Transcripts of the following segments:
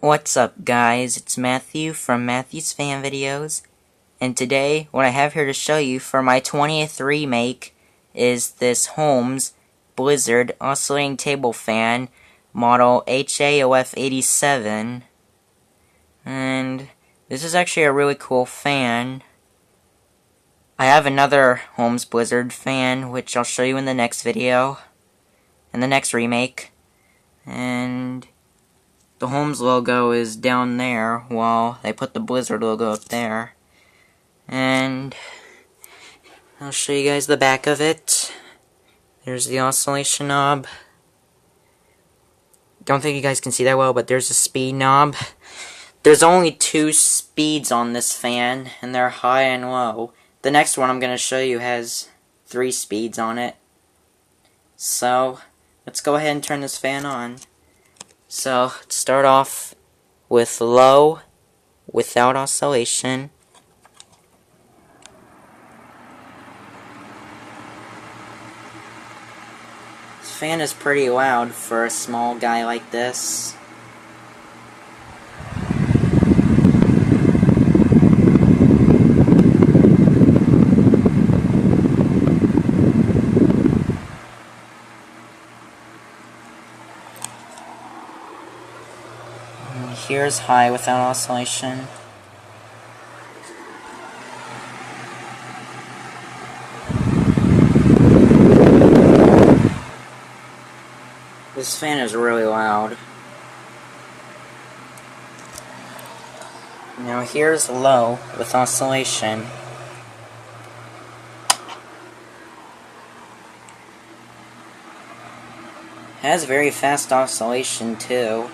What's up, guys? It's Matthew from Matthew's Fan Videos, and today what I have here to show you for my 20th remake is this Holmes Blizzard oscillating table fan model HAOF87, and this is actually a really cool fan. I have another Holmes Blizzard fan which I'll show you in the next video, in the next remake, and the Holmes logo is down there, while they put the Blizzard logo up there. And I'll show you guys the back of it. There's the oscillation knob. Don't think you guys can see that well, but there's a speed knob. There's only 2 speeds on this fan, and they're high and low. The next one I'm going to show you has 3 speeds on it. So, let's go ahead and turn this fan on. So, let's start off with low, without oscillation. This fan is pretty loud for a small guy like this. And here's high without oscillation. This fan is really loud. Now here's low with oscillation. Has very fast oscillation too.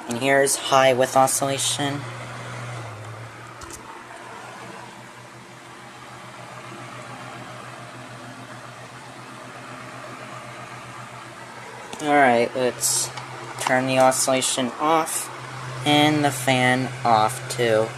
And here's high with oscillation. Alright, let's turn the oscillation off and the fan off too.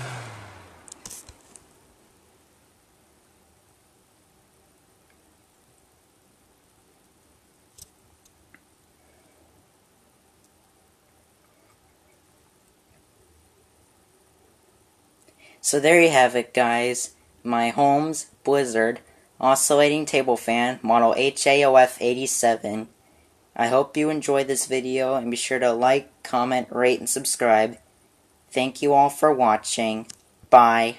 So there you have it, guys. My Holmes Blizzard oscillating table fan model HAOF87. I hope you enjoyed this video, and be sure to like, comment, rate, and subscribe. Thank you all for watching. Bye.